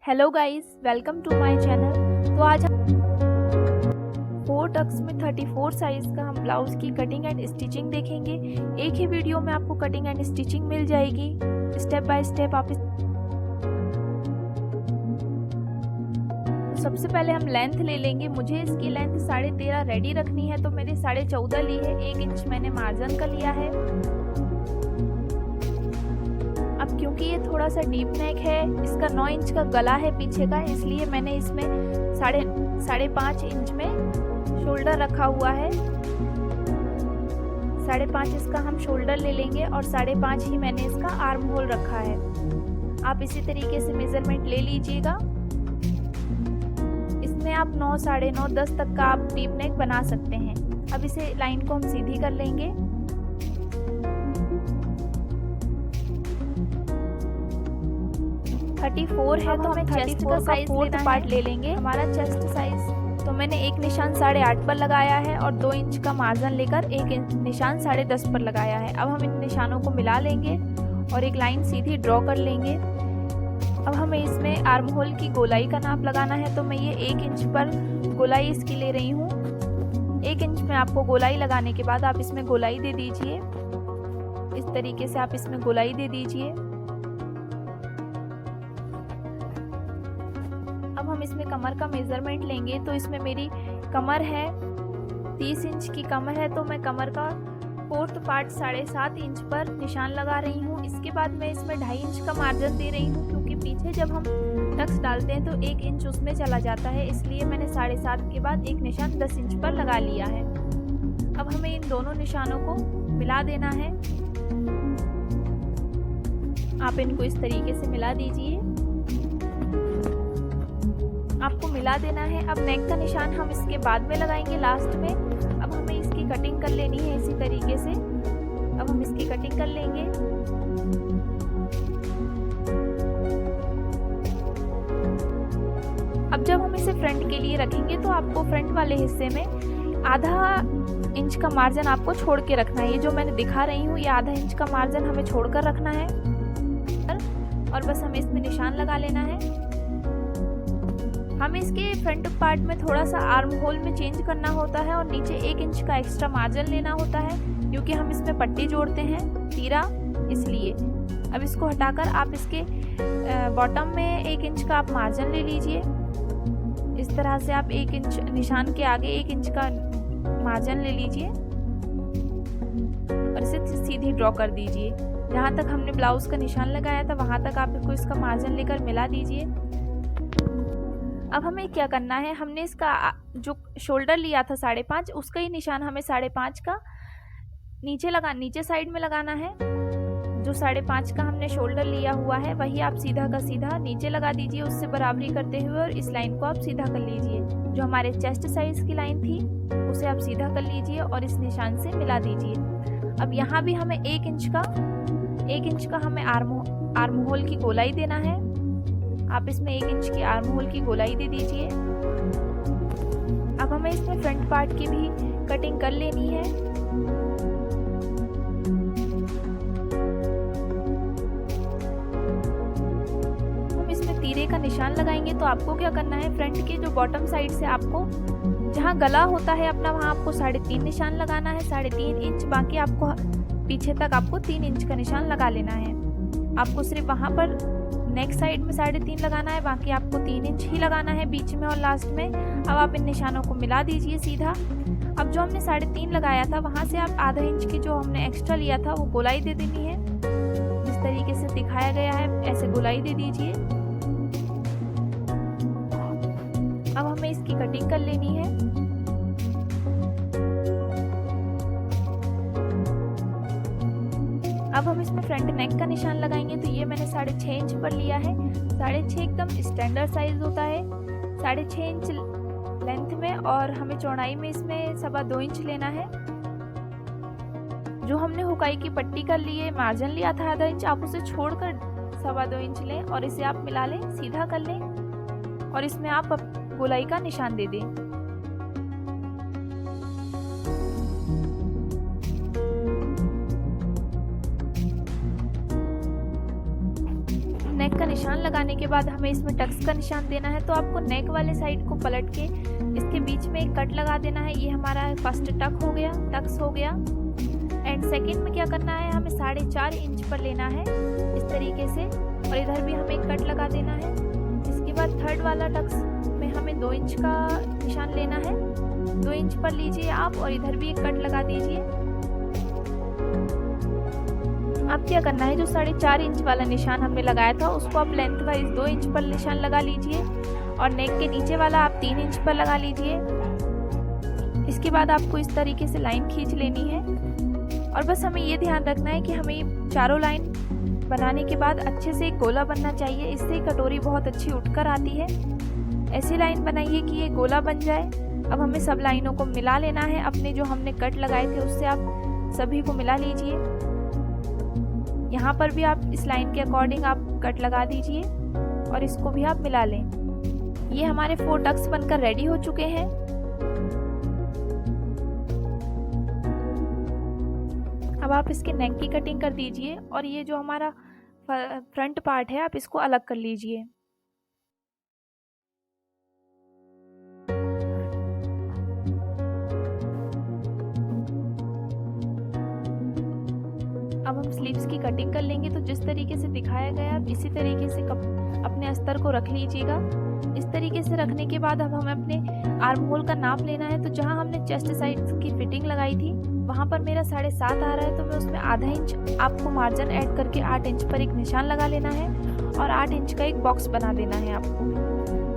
Hello guys, welcome to my channel. तो आज हम 4 टक्स में 34 साइज़ का हम ब्लाउज़ की कटिंग एंड स्टिचिंग देखेंगे। एक ही वीडियो में आपको कटिंग एंड स्टिचिंग मिल जाएगी। स्टेप बाय स्टेप आप सबसे पहले हम लेंथ ले लेंगे। मुझे इसकी लेंथ 13.5 रेडी रखनी है, तो मैंने 14.5 ली है। 1 इंच मैंने मार्जिन का लिया है। अब क्योंकि ये थोड़ा सा डीप नेक है, इसका 9 इंच का गला है पीछे का, इसलिए मैंने इसमें 5.5 इंच में शोल्डर रखा हुआ है। 5.5 इसका हम शोल्डर ले लेंगे और 5.5 ही मैंने इसका आर्म होल रखा है। आप इसी तरीके से मेजरमेंट ले लीजिएगा। इसमें आप 9, 9.5, 10 तक का आप डीप नेक बना सकते हैं। अब इसे लाइन को हम सीधी कर लेंगे। अब 34 है, तो हमें चेस्ट का साइज 4th पार्ट ले लेंगे। हमारा चेस्ट साइज तो मैंने एक निशान 8.5 पर लगाया है और 2 इंच का मार्जिन लेकर एक निशान 10.5 पर लगाया है। अब हम इन निशानों को मिला लेंगे और एक लाइन सीधी ड्रॉ कर लेंगे। अब हमें इसमें आर्म होल की गोलाई का नाप लगाना है, तो मैं ये 1 इंच पर गोलाई इसकी ले रही हूँ। 1 इंच में आपको गोलाई लगाने के बाद आप इसमें गोलाई दे दीजिए। इस तरीके से आप इसमें गोलाई दे दीजिए। अब हम इसमें कमर का मेज़रमेंट लेंगे, तो इसमें मेरी कमर है 30 इंच की कमर है, तो मैं कमर का 4th पार्ट 7.5 इंच पर निशान लगा रही हूँ। इसके बाद मैं इसमें 2.5 इंच का मार्जिन दे रही हूँ, क्योंकि पीछे जब हम टक्स डालते हैं तो 1 इंच उसमें चला जाता है, इसलिए मैंने 7.5 के बाद एक निशान 10 इंच पर लगा लिया है। अब हमें इन दोनों निशानों को मिला देना है। आप इनको इस तरीके से मिला दीजिए। आपको मिला देना है। अब नेक का निशान हम इसके बाद में लगाएंगे, लास्ट में। अब हमें इसकी कटिंग कर लेनी है इसी तरीके से। अब हम इसकी कटिंग कर लेंगे। अब जब हम इसे फ्रंट के लिए रखेंगे, तो आपको फ्रंट वाले हिस्से में आधा इंच का मार्जिन आपको छोड़ के रखना है। ये जो मैंने दिखा रही हूँ, ये आधा इंच का मार्जिन हमें छोड़कर रखना है और बस हमें इसमें निशान लगा लेना है। हमें इसके फ्रंट पार्ट में थोड़ा सा आर्म होल में चेंज करना होता है और नीचे 1 इंच का एक्स्ट्रा मार्जिन लेना होता है, क्योंकि हम इसमें पट्टी जोड़ते हैं तीरा, इसलिए। अब इसको हटाकर आप इसके बॉटम में 1 इंच का आप मार्जिन ले लीजिए। इस तरह से आप 1 इंच निशान के आगे 1 इंच का मार्जिन ले लीजिए और इसे सीधी ड्रॉ कर दीजिए। जहाँ तक हमने ब्लाउज का निशान लगाया था, वहाँ तक आप इसको इसका मार्जिन लेकर मिला दीजिए। अब हमें क्या करना है, हमने इसका जो शोल्डर लिया था 5.5, उसका ही निशान हमें 5.5 का नीचे साइड में लगाना है। जो 5.5 का हमने शोल्डर लिया हुआ है, वही आप सीधा का सीधा नीचे लगा दीजिए, उससे बराबरी करते हुए, और इस लाइन को आप सीधा कर लीजिए। जो हमारे चेस्ट साइज की लाइन थी, उसे आप सीधा कर लीजिए और इस निशान से मिला दीजिए। अब यहाँ भी हमें 1 इंच का हमें आर्म होल की गोलाई देना है। आप इसमें 1 इंच की आर्म होल की गोलाई दे दीजिए। अब हमें इसमें फ्रंट पार्ट की भी कटिंग कर लेनी है। हम इसमें तीरे का निशान लगाएंगे, तो आपको क्या करना है, फ्रंट के जो बॉटम साइड से आपको जहाँ गला होता है अपना, वहाँ आपको 3.5 निशान लगाना है, 3.5 इंच। बाकी आपको पीछे तक आपको 3 इंच का निशान लगा लेना है। आपको सिर्फ वहाँ पर नेक साइड में 3.5 लगाना है, बाकी आपको 3 इंच ही लगाना है बीच में और लास्ट में। अब आप इन निशानों को मिला दीजिए सीधा। अब जो हमने 3.5 लगाया था, वहाँ से आप आधा इंच की जो हमने एक्स्ट्रा लिया था, वो गोलाई दे देनी है। जिस तरीके से दिखाया गया है, ऐसे गोलाई दे दीजिए। अब हमें इसकी कटिंग कर लेनी है। अब हम इसमें फ्रंट नेक का निशान लगाएंगे, तो ये मैंने 6.5 इंच पर लिया है। 6.5 एकदम स्टैंडर्ड साइज होता है, 6.5 इंच लेंथ में, और हमें चौड़ाई में इसमें 2.25 इंच लेना है। जो हमने हुकाई की पट्टी कर ली है, मार्जिन लिया था आधा इंच, आप उसे छोड़कर 2.25 इंच लें और इसे आप मिला लें, सीधा कर लें और इसमें आप गोलाई का निशान दे दें। नेक का निशान लगाने के बाद हमें इसमें टक्स का निशान देना है। तो आपको नेक वाले साइड को पलट के इसके बीच में एक कट लगा देना है। ये हमारा फर्स्ट टक्स हो गया। एंड सेकंड में क्या करना है, हमें 4.5 इंच पर लेना है इस तरीके से, और इधर भी हमें एक कट लगा देना है। इसके बाद थर्ड वाला टक्स में हमें 2 इंच का निशान लेना है। 2 इंच पर लीजिए आप, और इधर भी एक कट लगा दीजिए। अब क्या करना है, जो 4.5 इंच वाला निशान हमने लगाया था उसको आप लेंथ वाइज 2 इंच पर निशान लगा लीजिए, और नेक के नीचे वाला आप 3 इंच पर लगा लीजिए। इसके बाद आपको इस तरीके से लाइन खींच लेनी है, और बस हमें ये ध्यान रखना है कि हमें चारों लाइन बनाने के बाद अच्छे से एक गोला बनना चाहिए। इससे कटोरी बहुत अच्छी उठकर आती है। ऐसी लाइन बनाइए कि ये गोला बन जाए। अब हमें सब लाइनों को मिला लेना है। अपने जो हमने कट लगाए थे उससे आप सभी को मिला लीजिए। यहाँ पर भी आप इस लाइन के अकॉर्डिंग आप कट लगा दीजिए, और इसको भी आप मिला लें। ये हमारे 4 टक्स बनकर रेडी हो चुके हैं। अब आप इसके नेक की कटिंग कर दीजिए, और ये जो हमारा फ्रंट पार्ट है आप इसको अलग कर लीजिए। अब हम स्लीव्स की कटिंग कर लेंगे। तो जिस तरीके से दिखाया गया आप इसी तरीके से अपने अस्तर को रख लीजिएगा। इस तरीके से रखने के बाद अब हमें अपने आर्म होल का नाप लेना है। तो जहां हमने चेस्ट साइड की फिटिंग लगाई थी वहां पर मेरा 7.5 आ रहा है, तो मैं उसमें आधा इंच आपको मार्जिन ऐड करके 8 इंच पर एक निशान लगा लेना है, और 8 इंच का एक बॉक्स बना देना है आपको।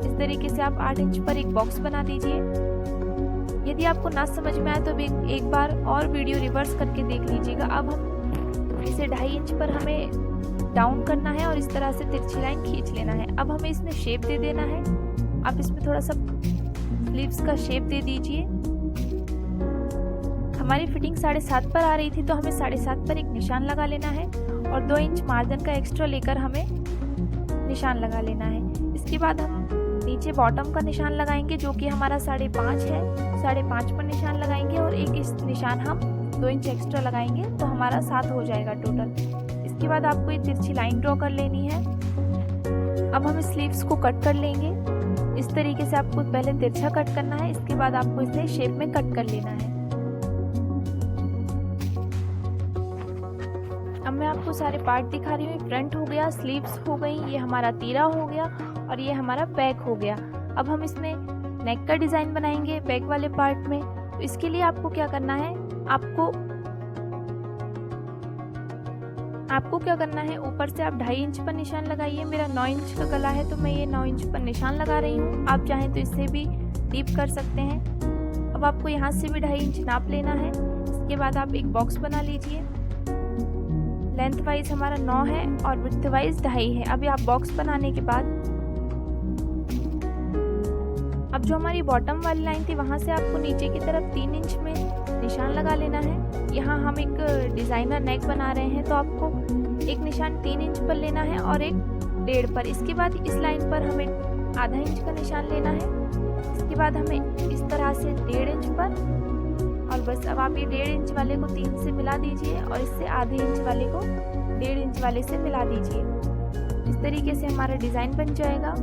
इस तरीके से आप 8 इंच पर एक बॉक्स बना दीजिए। यदि आपको ना समझ में आए तो एक बार और वीडियो रिवर्स करके देख लीजिएगा। अब हम इसे 2.5 इंच पर हमें डाउन करना है, और इस तरह से तिरछी लाइन खींच लेना है। अब हमें इसमें शेप दे देना है। आप इसमें थोड़ा सा स्लीव्स का शेप दे दीजिए। हमारी फिटिंग 7.5 पर आ रही थी, तो हमें 7.5 पर एक निशान लगा लेना है, और 2 इंच मार्जिन का एक्स्ट्रा लेकर हमें निशान लगा लेना है। इसके बाद हम नीचे बॉटम का निशान लगाएंगे, जो कि हमारा 5.5 है। 5.5 पर निशान लगाएंगे, और एक इस निशान हम 2 इंच एक्स्ट्रा लगाएंगे, तो हमारा 7 हो जाएगा टोटल। इसके बाद आपको ये तिरछी लाइन ड्रॉ कर लेनी है। अब हम स्लीव्स को कट कर लेंगे। इस तरीके से आपको पहले तिरछा कट करना है, इसके बाद आपको इसे शेप में कट कर लेना है। अब मैं आपको सारे पार्ट दिखा रही हूँ। फ्रंट हो गया, स्लीव्स हो गई, ये हमारा तीरा हो गया, और ये हमारा बैक हो गया। अब हम इसमें नेक का डिज़ाइन बनाएंगे बैक वाले पार्ट में। तो इसके लिए आपको क्या करना है, आपको क्या करना है, ऊपर से आप 2.5 इंच पर निशान लगाइए। मेरा 9 इंच का गला है, तो मैं ये 9 इंच पर निशान लगा रही हूँ। आप चाहें तो इससे भी डीप कर सकते हैं। अब आपको यहाँ से भी 2.5 इंच नाप लेना है। इसके बाद आप एक बॉक्स बना लीजिए। लेंथ वाइज हमारा 9 है, और विड्थ वाइज 2.5 है। अभी आप बॉक्स बनाने के बाद अब जो हमारी बॉटम वाली लाइन थी वहाँ से आपको नीचे की तरफ 3 इंच में निशान लगा लेना है। यहाँ हम एक डिज़ाइनर नेक बना रहे हैं, तो आपको एक निशान 3 इंच पर लेना है, और एक 1.5 पर। इसके बाद इस लाइन पर हमें आधा इंच का निशान लेना है। इसके बाद हमें इस तरह से 1.5 इंच पर, और बस अब आप ये 1.5 इंच वाले को 3 से मिला दीजिए, और इससे आधे इंच वाले को 1.5 इंच वाले से मिला दीजिए। इस तरीके से हमारा डिज़ाइन बन जाएगा।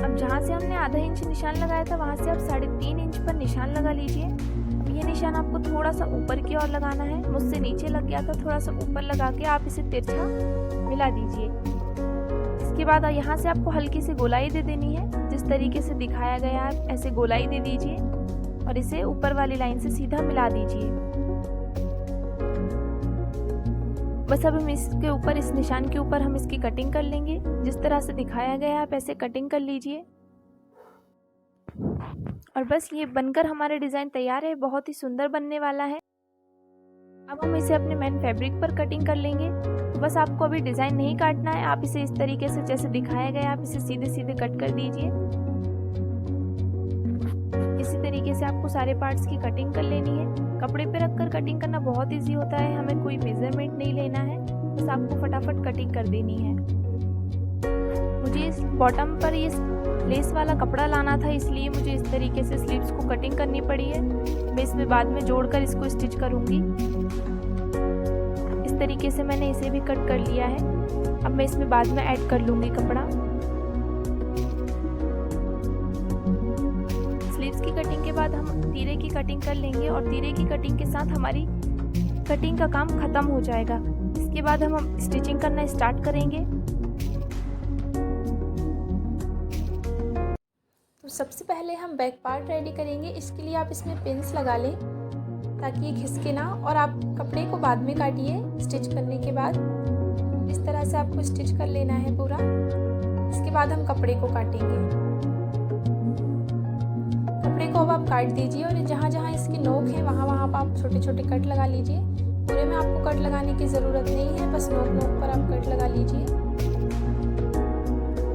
अब जहाँ से हमने आधा इंच निशान लगाया था वहाँ से आप 3.5 इंच पर निशान लगा लीजिए। अब ये निशान आपको थोड़ा सा ऊपर की ओर लगाना है। मुझसे नीचे लग गया था, थोड़ा सा ऊपर लगा के आप इसे तिरछा मिला दीजिए। इसके बाद यहाँ से आपको हल्की सी गोलाई दे देनी है। जिस तरीके से दिखाया गया है ऐसे गोलाई दे दीजिए, और इसे ऊपर वाली लाइन से सीधा मिला दीजिए। बस अब हम इसके ऊपर, इस निशान के ऊपर हम इसकी कटिंग कर लेंगे। जिस तरह से दिखाया गया है आप ऐसे कटिंग कर लीजिए, और बस ये बनकर हमारा डिज़ाइन तैयार है। बहुत ही सुंदर बनने वाला है। अब हम इसे अपने मेन फैब्रिक पर कटिंग कर लेंगे। तो बस आपको अभी डिज़ाइन नहीं काटना है, आप इसे इस तरीके से जैसे दिखाया गया आप इसे सीधे सीधे कट कर दीजिए। इसी तरीके से आपको सारे पार्ट्स की कटिंग कर लेनी है। कपड़े पे रखकर कटिंग करना बहुत इजी होता है, हमें कोई मेजरमेंट नहीं लेना है, बस आपको फटाफट कटिंग कर देनी है। मुझे इस बॉटम पर ये लेस वाला कपड़ा लाना था, इसलिए मुझे इस तरीके से स्लीव्स को कटिंग करनी पड़ी है। मैं इसमें बाद में जोड़कर इसको स्टिच करूँगी। इस तरीके से मैंने इसे भी कट कर लिया है। अब मैं इसमें बाद में ऐड कर लूँगी कपड़ा। स्लीव्स की कटिंग के बाद हम तीरे की कटिंग कर लेंगे और तीरे की कटिंग के साथ हमारी कटिंग का काम ख़त्म हो जाएगा। इसके बाद हम स्टिचिंग करना स्टार्ट करेंगे। तो सबसे पहले हम बैक पार्ट रेडी करेंगे। इसके लिए आप इसमें पिन्स लगा लें ताकि ये खिसके ना, और आप कपड़े को बाद में काटिए। स्टिच करने के बाद इस तरह से आपको स्टिच कर लेना है पूरा। इसके बाद हम कपड़े को काटेंगे। कपड़े को अब आप काट दीजिए और जहाँ जहाँ इसकी नोक है वहाँ वहाँ पर आप छोटे छोटे कट लगा लीजिए। पूरे में आपको कट लगाने की ज़रूरत नहीं है, बस नोक नोक पर आप कट लगा लीजिए।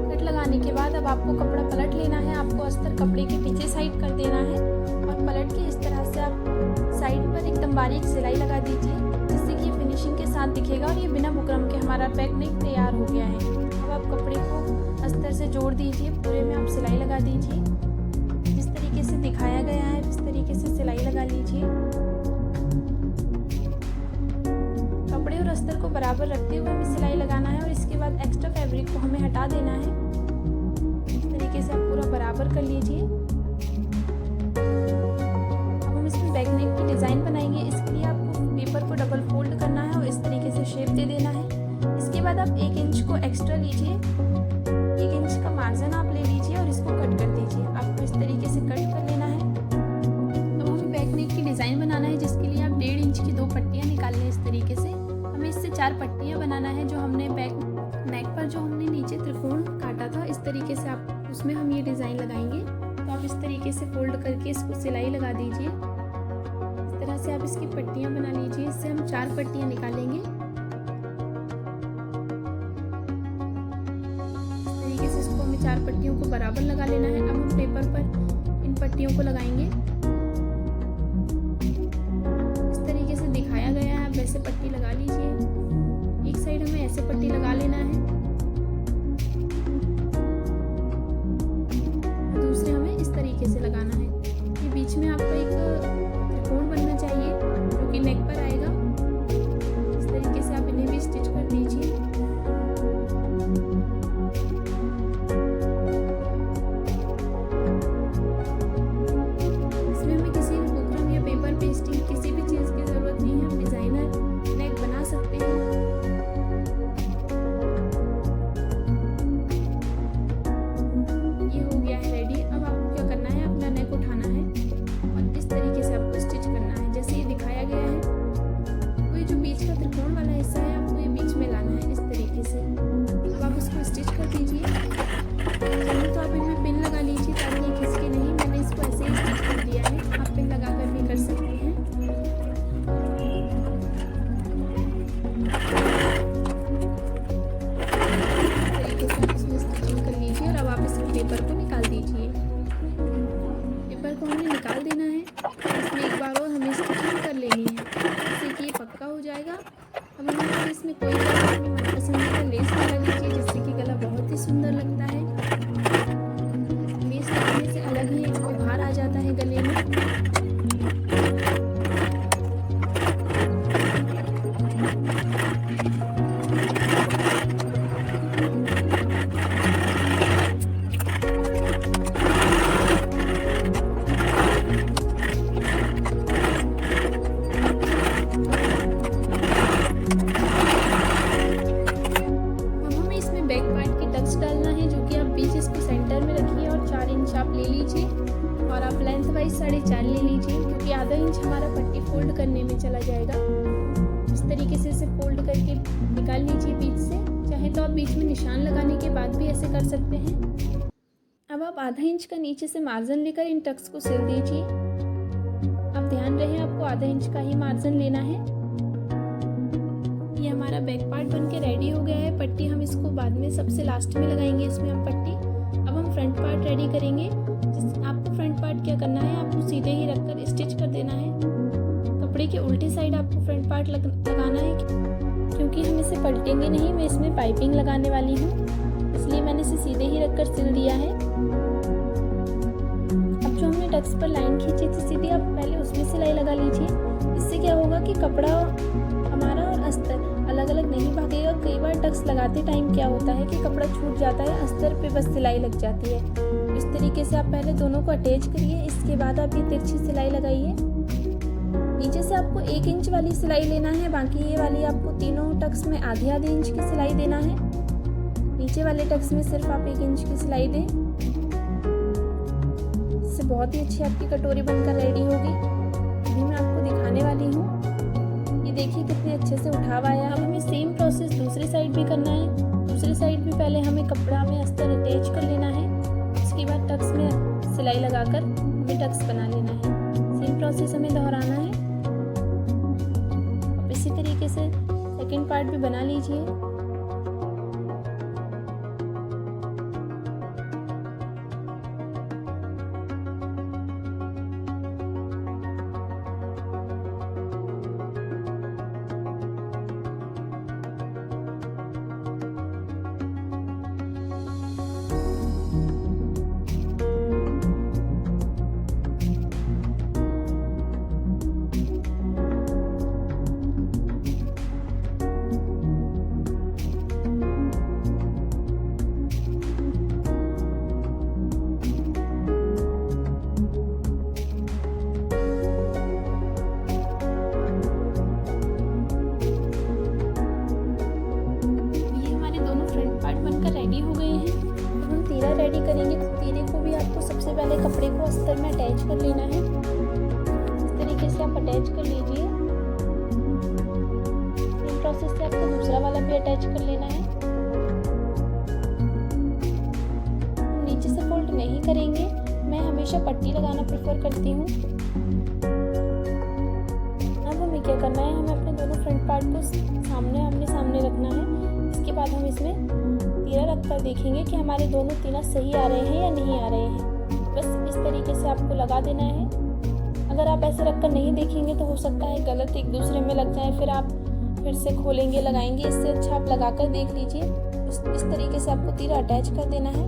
कट लगाने के बाद अब आपको कपड़ा पलट लेना है। आपको अस्तर कपड़े के पीछे साइड कर देना है और पलट के इस तरह से आप साइड पर एकदम बारीक सिलाई लगा दीजिए, जिससे कि ये फिनिशिंग के साथ दिखेगा और ये बिना बुकरम के हमारा बैक नेक तैयार हो गया है। अब आप कपड़े को अस्तर से जोड़ दीजिए, पूरे में आप सिलाई लगा दीजिए। जिस तरीके से दिखाया गया है इस तरीके से सिलाई लगा लीजिए। कपड़े और अस्तर को बराबर रखते हुए हमें सिलाई लगाना है और इसके बाद एक्स्ट्रा फैब्रिक को हमें हटा देना है। इस तरीके से आप पूरा बराबर कर लीजिए। बैक नेक की डिज़ाइन बनाएंगे। इसके लिए आपको पेपर को डबल फोल्ड करना है और इस तरीके से शेप दे देना है। इसके बाद आप 1 इंच को एक्स्ट्रा लीजिए, 1 इंच का मार्जिन आप ले लीजिए और इसको कट कर दीजिए। आपको इस तरीके से कट कर लेना है। अब हमें बैक नेक की डिज़ाइन बनाना है, जिसके लिए आप 1.5 इंच की 2 पट्टियाँ निकाल लें। इस तरीके से हमें इससे 4 पट्टियाँ बनाना है। जो हमने बैक नेक पर जो हमने नीचे त्रिकोण काटा था, इस तरीके से आप उसमें हम ये डिज़ाइन लगाएंगे। तो आप इस तरीके से फोल्ड करके इसको सिलाई लगा दीजिए। तरह से आप इसकी पट्टियां बना लीजिए। इससे हम 4 पट्टियां निकालेंगे। इस तरीके से इसको हमें 4 पट्टियों को बराबर लगा लेना है। अब हम पेपर पर इन पट्टियों को लगाएंगे। इस तरीके से दिखाया गया है, आप वैसे पट्टी लगा लीजिए। एक साइड हमें ऐसे पट्टी लगा लेना है, दूसरे हमें इस तरीके से लगाना है। ये बीच में आपको एक त्रिकोण बनना चाहिए जो कि नेक पर आएगा। इस तरीके से आप इन्हें भी स्टिच कर दीजिए। इसमें हमें किसी भी बुकरम या पेपर पेस्टिंग किसी भी चीज़ की ज़रूरत नहीं है। हम डिज़ाइनर नेक बना सकते हैं। ये हो गया है रेडी। अब आपको क्या करना है, अपना नेक उठाना है और इस तरीके से आपको स्टिच करना है जैसे ये दिखाया गया है। तो ये जो बीच का त्रिकोण वाला हिस्सा है आपको ये बीच में लाना है इस तरीके से। अब आप उसको स्टिच कर दीजिए। चलिए तो आप इनमें पिन लगा लीजिए ताकि ये खिसके नहीं। मैंने इसको ऐसे ही स्टिच कर दिया है, आप पिन लगा कर भी कर सकते हैं। इस तरीके से आप इसमें स्टिचिंग कर लीजिए और अब आप इस पेपर को निकाल दीजिए। पेपर को हमें निकाल देना है। इसमें एक बार और हमें स्टिचिंग कर लेनी है, जिससे कि ये पक्का हो जाएगा। अब हमें इसमें कोई अपनी मनपसंद का लेस लगा लीजिए, जिससे कि गला बहुत ही सुंदर लगता है। लेस लगाने से अलग ही एक उभार आ जाता है गले में। डालना है जो कि आप बीच इसको सेंटर में रखिए और 4 इंच आप ले लीजिए और आप लेंथ वाइज 4.5 ले लीजिए, क्योंकि आधा इंच हमारा पट्टी फोल्ड करने में चला जाएगा। इस तरीके से इसे फोल्ड करके निकाल लीजिए बीच से। चाहे तो आप बीच में निशान लगाने के बाद भी ऐसे कर सकते हैं। अब आप आधा इंच का नीचे से मार्जिन लेकर इन टक्स को सिल दीजिए। अब ध्यान रहे आपको आधा इंच का ही मार्जिन लेना है। ये हमारा बैक पार्ट बन के रेडी हो गया है। पट्टी हम इसको बाद में सबसे लास्ट में लगाएंगे, इसमें हम पट्टी। अब हम फ्रंट पार्ट रेडी करेंगे। आपको फ्रंट पार्ट क्या करना है, आपको सीधे ही रखकर स्टिच कर देना है। कपड़े के उल्टी साइड आपको फ्रंट पार्ट लगाना है, क्योंकि हम इसे पलटेंगे नहीं। मैं इसमें पाइपिंग लगाने वाली हूँ, इसलिए मैंने इसे सीधे ही रखकर सिल दिया है। अब जो हमने टक्स पर लाइन खींची थी सीधी, आप पहले उसमें सिलाई लगा लीजिए। इससे क्या होगा कि कपड़ा हमारा और अस्तर अलग अलग नहीं भागेगा। कई बार टक्स लगाते टाइम क्या होता है कि कपड़ा छूट जाता है, अस्तर पे बस सिलाई लग जाती है। इस तरीके से आप पहले दोनों को अटैच करिए, इसके बाद आप ये तिरछी सिलाई लगाइए। नीचे से आपको 1 इंच वाली सिलाई लेना है, बाकी ये वाली आपको तीनों टक्स में आधे आधे इंच की सिलाई देना है। नीचे वाले टक्स में सिर्फ आप 1 इंच की सिलाई दें। इससे बहुत ही अच्छी आपकी कटोरी बनकर रेडी होगी। अभी मैं आपको दिखाने वाली हूँ। ये देखिए कितने अच्छे से उठाव आया। अब हमें सेम प्रोसेस दूसरी साइड भी करना है। दूसरी साइड भी पहले हमें कपड़ा में अस्तर अटैच कर लेना है, उसके बाद टक्स में सिलाई लगाकर हमें टक्स बना लेना है। सेम प्रोसेस हमें दोहराना है। अब इसी तरीके से सेकंड पार्ट भी बना लीजिए। रेडी करेंगे तो तीरे को भी आपको सबसे पहले कपड़े को अस्तर में अटैच कर लेना है। इस तरीके से आप अटैच कर लीजिए। इस प्रोसेस से आपको दूसरा वाला भी अटैच कर लेना है। हम नीचे से फोल्ड नहीं करेंगे, मैं हमेशा पट्टी लगाना प्रेफर करती हूँ। अब हमें क्या करना है, हमें अपने दोनों फ्रंट पार्ट को आमने सामने रखना है। इसके बाद हम इसमें तीरा रखकर देखेंगे कि हमारे दोनों तीरा सही आ रहे हैं या नहीं आ रहे हैं। बस इस तरीके से आपको लगा देना है। अगर आप ऐसे रखकर नहीं देखेंगे तो हो सकता है गलत एक दूसरे में लग जाए, फिर आप फिर से खोलेंगे लगाएंगे। इससे अच्छा आप लगा कर देख लीजिए। इस तरीके से आपको तीरा अटैच कर देना है।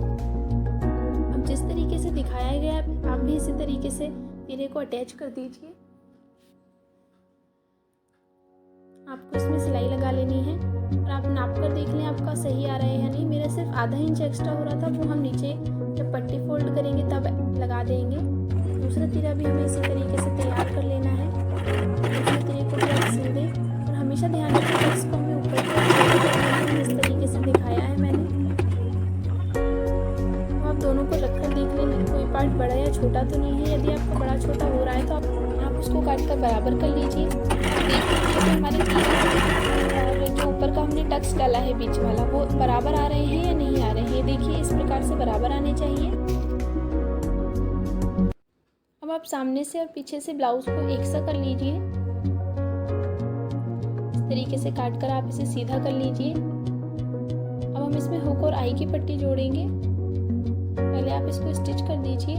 अब जिस तरीके से दिखाया गया आप भी इसी तरीके से तीरे को अटैच कर दीजिए। आपको इसमें सिलाई लगा लेनी है और आप नाप कर देख लें आपका सही आ रहा है या नहीं। मेरा सिर्फ आधा इंच एक्स्ट्रा हो रहा था, वो हम नीचे जब पट्टी फोल्ड करेंगे तब लगा देंगे। दूसरा तीरा भी हमें इसी तरीके से तैयार कर लेना है। दूसरे तीरे को भी आप सिल दें और हमेशा ध्यान रखें इसको हमें ऊपर की इस तरीके से दिखाया है मैंने। तो आप दोनों को रखकर देख लें कोई पार्ट बड़ा या छोटा तो नहीं है। यदि आपका बड़ा छोटा हो रहा है तो आप उसको काट कर बराबर कर लीजिए। हमारे और जो ऊपर का हमने टक्स डाला है बीच वाला, वो बराबर आ रहे हैं या नहीं आ रहे हैं। देखिए इस प्रकार से बराबर आने चाहिए। अब आप सामने से और पीछे से ब्लाउज को एक सा कर लीजिए। इस तरीके से काट कर आप इसे सीधा कर लीजिए। अब हम इसमें हुक और आई की पट्टी जोड़ेंगे। पहले आप इसको स्टिच कर दीजिए।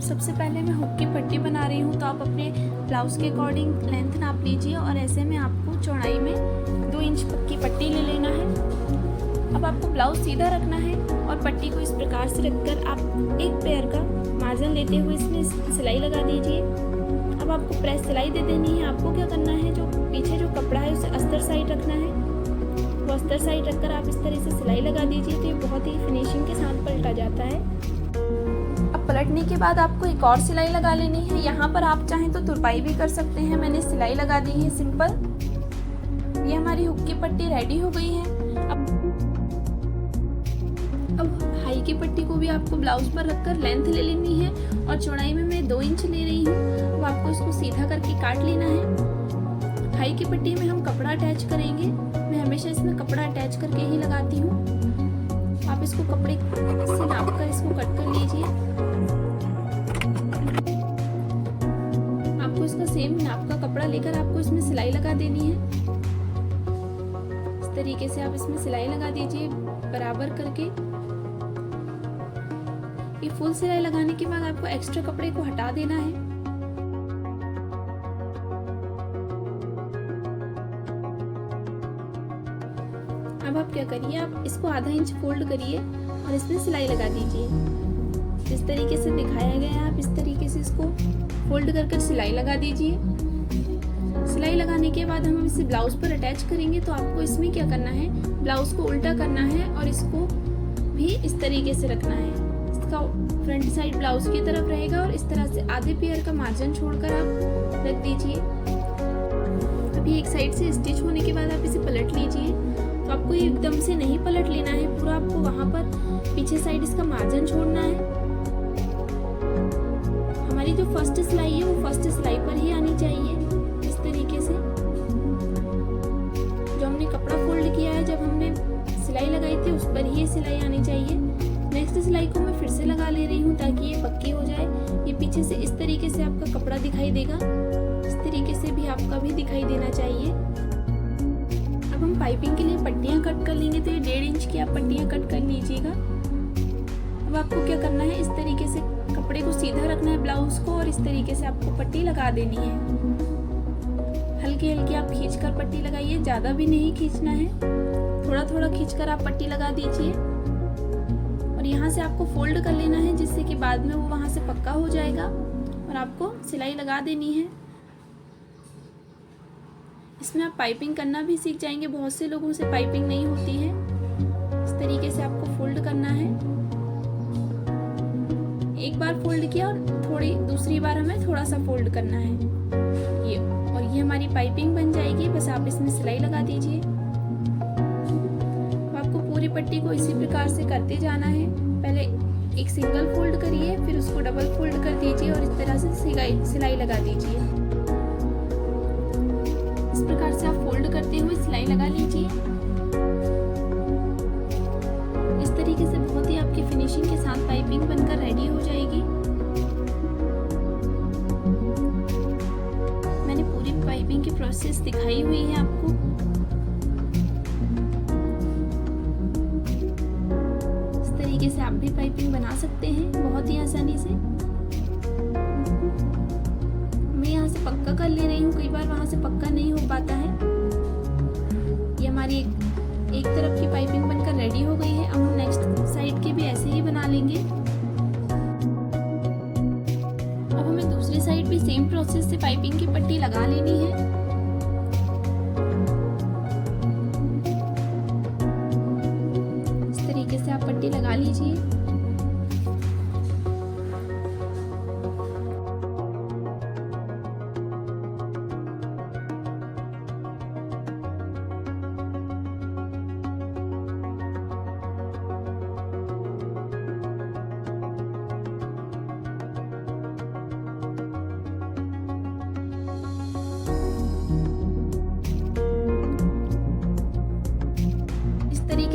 सबसे पहले मैं हुक की पट्टी बना रही हूँ, तो आप अपने ब्लाउज के अकॉर्डिंग लेंथ नाप लीजिए और ऐसे में आपको चौड़ाई में 2 इंच की पट्टी ले लेना है। अब आपको ब्लाउज सीधा रखना है और पट्टी को इस प्रकार से रखकर आप एक पैर का मार्जिन लेते हुए इसमें सिलाई लगा दीजिए। अब आपको प्रेस सिलाई दे देनी है। आपको क्या करना है, जो पीछे जो कपड़ा है उसे अस्तर साइड रखना है। वो अस्तर साइड रखकर आप इस तरह से सिलाई लगा दीजिए, तो ये बहुत ही फिनिशिंग के साथ पलटा जाता है। अब पलटने के बाद आपको एक और सिलाई लगा लेनी है। यहाँ पर आप चाहें तो तुरपाई भी कर सकते हैं। मैंने सिलाई लगा दी है सिंपल। ये हमारी हुक की पट्टी रेडी हो गई है। अब हाई की पट्टी को भी आपको ब्लाउज पर रखकर लेंथ ले लेनी है और चौड़ाई में मैं 2 इंच ले रही हूँ। अब आपको इसको सीधा करके काट लेना है। हाई की पट्टी में हम कपड़ा अटैच करेंगे। मैं हमेशा इसमें कपड़ा अटैच करके ही लगाती हूँ। आप इसको कपड़े से नाप कर इसको कट कर लीजिए। आपको इसका सेम नाप का कपड़ा लेकर आपको इसमें सिलाई लगा देनी है। इस तरीके से आप इसमें सिलाई लगा दीजिए बराबर करके। ये फुल सिलाई लगाने के बाद आपको एक्स्ट्रा कपड़े को हटा देना है। अब आप क्या करिए, आप इसको आधा इंच फोल्ड करिए और इसमें सिलाई लगा दीजिए। जिस तरीके से दिखाया गया है आप इस तरीके से इसको फोल्ड कर सिलाई लगा दीजिए। सिलाई लगाने के बाद हम इसे ब्लाउज पर अटैच करेंगे। तो आपको इसमें क्या करना है, ब्लाउज को उल्टा करना है और इसको भी इस तरीके से रखना है। इसका फ्रंट साइड ब्लाउज की तरफ रहेगा और इस तरह से आधे पेयर का मार्जिन छोड़कर आप रख दीजिए। अभी एक साइड से स्टिच होने के बाद आप इसे पलट लीजिए। तो आपको एकदम से नहीं पलट लेना है, पूरा आपको वहाँ पर पीछे साइड इसका मार्जिन छोड़ना है। हमारी जो फर्स्ट सिलाई है वो फर्स्ट सिलाई पर ही आनी चाहिए, इस तरीके से। जो हमने कपड़ा फोल्ड किया है, जब हमने सिलाई लगाई थी उस पर ही ये सिलाई आनी चाहिए। नेक्स्ट सिलाई को मैं फिर से लगा ले रही हूँ ताकि ये पक्की हो जाए। ये पीछे से इस तरीके से आपका कपड़ा दिखाई देगा, इस तरीके से भी आपका भी दिखाई देना चाहिए। अब हम पाइपिंग के लिए पट्टियाँ कट कर लेंगे। तो ये 1.5 इंच की आप पट्टियाँ कट कर लीजिएगा। अब आपको क्या करना है, इस तरीके से कपड़े को सीधा रखना है ब्लाउज को और इस तरीके से आपको पट्टी लगा देनी है। हल्की हल्की आप खींचकर पट्टी लगाइए, ज़्यादा भी नहीं खींचना है, थोड़ा थोड़ा खींचकर आप पट्टी लगा दीजिए। और यहाँ से आपको फोल्ड कर लेना है जिससे कि बाद में वो वहाँ से पक्का हो जाएगा और आपको सिलाई लगा देनी है। इसमें आप पाइपिंग करना भी सीख जाएंगे। बहुत से लोगों से पाइपिंग नहीं होती है। इस तरीके से आपको फोल्ड करना है। एक बार फोल्ड किया और दूसरी बार हमें थोड़ा सा फोल्ड करना है ये, और ये हमारी पाइपिंग बन जाएगी। बस आप इसमें सिलाई लगा दीजिए। आपको पूरी पट्टी को इसी प्रकार से करते जाना है। पहले एक सिंगल फोल्ड करिए, फिर उसको डबल फोल्ड कर दीजिए और इस तरह से सिलाई लगा दीजिए। इस प्रकार से आप फोल्ड करते हुए सिलाई लगा लीजिए। इस तरीके से बहुत ही आपकी फिनिशिंग के साथ पाइपिंग बनकर रेडी हो जाएगी। मैंने पूरी पाइपिंग की प्रोसेस दिखाई हुई है आपको। इस तरीके से आप भी पाइपिंग बना सकते हैं बहुत ही आसानी से। मैं यहाँ से पक्का कर ले रही हूँ, कई बार वहाँ से पक्का नहीं हो पाता है। ये हमारी एक तरफ की पाइपिंग बनकर रेडी हो गई है। अब हम नेक्स्ट साइड के भी ऐसे ही बना लेंगे। अब हमें दूसरी साइड भी सेम प्रोसेस से पाइपिंग की पट्टी लगा लेनी है। इस तरीके से आप पट्टी लगा लीजिए।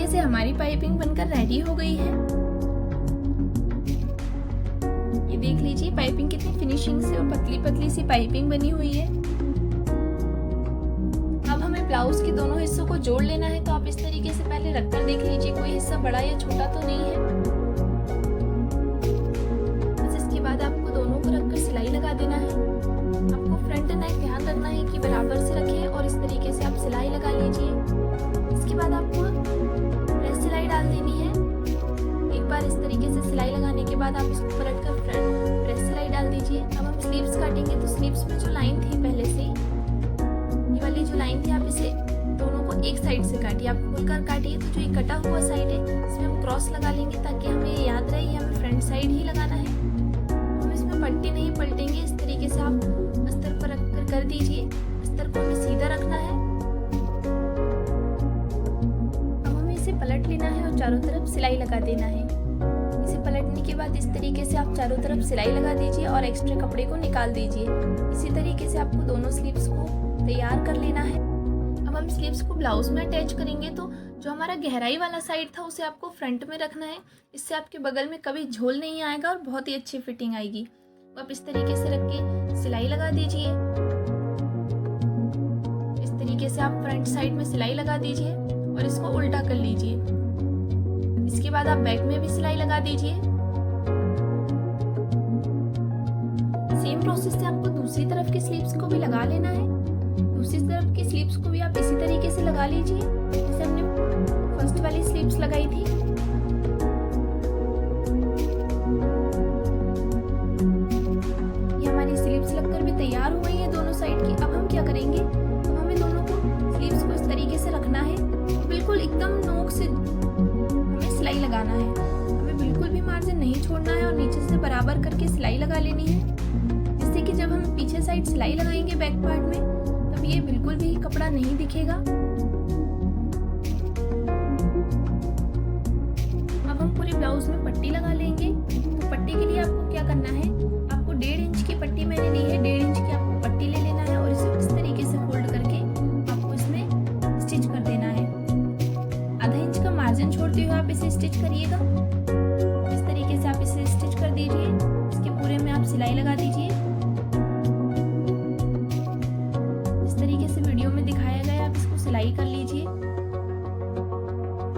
से हमारी पाइपिंग बनकर रेडी हो गई है। ये देख लीजिए पाइपिंग कितनी फिनिशिंग से और पतली पतली सी पाइपिंग बनी हुई है। अब हमें ब्लाउज के दोनों हिस्सों को जोड़ लेना है। तो आप इस तरीके से पहले रखकर देख लीजिए कोई हिस्सा बड़ा या छोटा तो नहीं है। बस इसके बाद आपको दोनों को रखकर सिलाई लगा देना है। आपको फ्रंट नेक ध्यान रखना है कि बराबर से रखें और इस तरीके से आप सिलाई लगा लीजिए। इसके बाद आपको सिलाई डाल देनी है। एक बार इस तरीके से सिलाई लगाने के बाद आप इसको पलट कर फ्रंट प्रेस सिलाई डाल दीजिए। अब हम स्लीव्स काटेंगे। तो स्लीव्स में जो लाइन थी पहले से, ये वाली जो लाइन थी, आप इसे दोनों को एक साइड से काटिए। आप खुलकर काटिए। तो जो ये कटा हुआ साइड है इसमें हम क्रॉस लगा लेंगे ताकि हमें याद रहे हमें फ्रंट साइड ही लगाना है। हम इसमें पट्टी नहीं पलटेंगे। इस तरीके से आप अस्तर पर रखकर कर दीजिए। अस्तर को हमें सीधा रखना है। पलट लेना है और चारों तरफ सिलाई लगा देना है। इसे पलटने के बाद इस तरीके से आप चारों तरफ सिलाई लगा दीजिए और एक्स्ट्रा कपड़े को निकाल दीजिए। इसी तरीके से आपको दोनों स्लीव्स को तैयार कर लेना है। अब हम स्लीव्स को ब्लाउज में अटैच करेंगे। तो जो हमारा गहराई वाला साइड था उसे आपको फ्रंट में रखना है। इससे आपके बगल में कभी झोल नहीं आएगा और बहुत ही अच्छी फिटिंग आएगी। आप इस तरीके से रख के सिलाई लगा दीजिए। इस तरीके से आप फ्रंट साइड में सिलाई लगा दीजिए और इसको उल्टा कर लीजिए। इसके बाद आप बैक में भी सिलाई लगा दीजिए। सेम प्रोसेस से आपको दूसरी तरफ की स्लीव्स को भी लगा लेना है। दूसरी तरफ की स्लीव्स को भी आप इसी तरीके से लगा लीजिए जैसे हमने फर्स्ट वाली स्लीव्स लगाई थी। ये हमारी स्लीव्स लगकर भी तैयार हो गई है दोनों साइड की। अब हम क्या करेंगे, बराबर करके सिलाई लगा लेनी है, जिससे कि जब हम पीछे साइड सिलाई लगाएंगे बैक पार्ट में तब ये बिल्कुल भी कपड़ा नहीं दिखेगा। अब हम पूरे ब्लाउज में पट्टी लगा लेंगे। तो पट्टी के लिए आपको क्या करना है, आपको 1.5 इंच की पट्टी मैंने ली है, 1.5 इंच की आपको पट्टी ले लेना है और इसे इस तरीके से फोल्ड करके आपको इसमें स्टिच कर देना है। आधा इंच का मार्जिन छोड़ते हुए आप इसे स्टिच करिएगा। इस तरीके से आप इसे स्टिच कर दीजिए। इसके पूरे में आप सिलाई लगा दीजिए इस तरीके से वीडियो में दिखाया गया। आप इसको सिलाई कर लीजिए।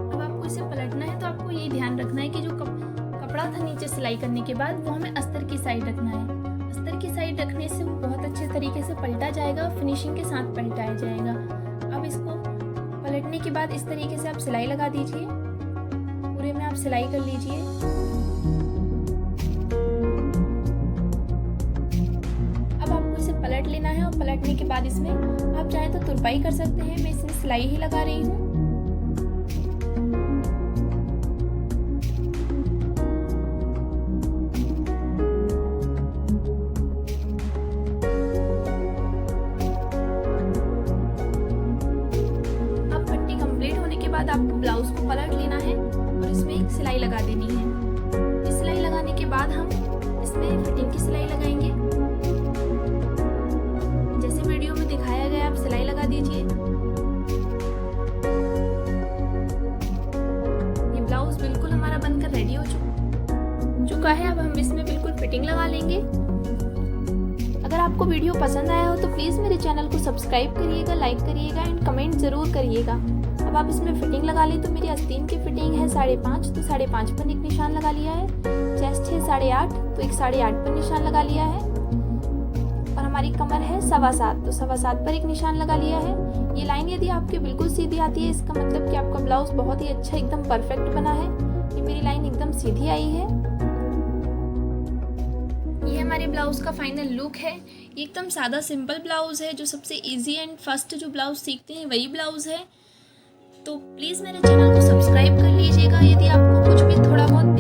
अब आपको इसे पलटना है, तो आपको ये ध्यान रखना है कि जो कपड़ा था नीचे सिलाई करने के बाद वो हमें अस्तर की साइड रखना है। अस्तर की साइड रखने से वो बहुत अच्छे तरीके से पलटा जाएगा, फिनिशिंग के साथ पलटाया जाएगा। अब इसको पलटने के बाद इस तरीके से आप सिलाई लगा दीजिए। पूरे में आप सिलाई कर लीजिए। अब आपको इसे पलट लेना है और पलटने के बाद इसमें आप चाहे तो तुरपाई कर सकते हैं। मैं इसमें सिलाई ही लगा रही हूँ। बाद आपको ब्लाउज को पलट लेना है और इसमें एक सिलाई लगा देनी है। इस सिलाई लगाने के बाद हम इसमें फिटिंग की सिलाई लगाएंगे। जैसे वीडियो में दिखाया गया आप सिलाई लगा दीजिए। ये ब्लाउज बिल्कुल हमारा बनकर रेडी हो चुका है। अब हम इसमें बिल्कुल फिटिंग लगा लेंगे। अगर आपको वीडियो पसंद आया हो तो प्लीज़ मेरे चैनल को सब्सक्राइब करिएगा, लाइक करिएगा एंड कमेंट ज़रूर करिएगा। अब आप इसमें फिटिंग लगा लें। तो मेरी आस्तीन की फिटिंग है 5.5, तो 5.5 पर एक निशान लगा लिया है। चेस्ट है 8.5, तो एक 8.5 पर निशान लगा लिया है। और हमारी कमर है 7.25, तो 7.25 पर एक निशान लगा लिया है। ये लाइन यदि आपके बिल्कुल सीधी आती है, इसका मतलब कि आपका ब्लाउज बहुत ही अच्छा एकदम परफेक्ट बना है। ये मेरी लाइन एकदम सीधी आई है। ये हमारे ब्लाउज का फाइनल लुक है। ये एकदम सादा सिंपल ब्लाउज है, जो सबसे इजी एंड फर्स्ट जो ब्लाउज सीखते हैं वही ब्लाउज है। तो प्लीज़ मेरे चैनल को सब्सक्राइब कर लीजिएगा। यदि आपको कुछ भी थोड़ा बहुत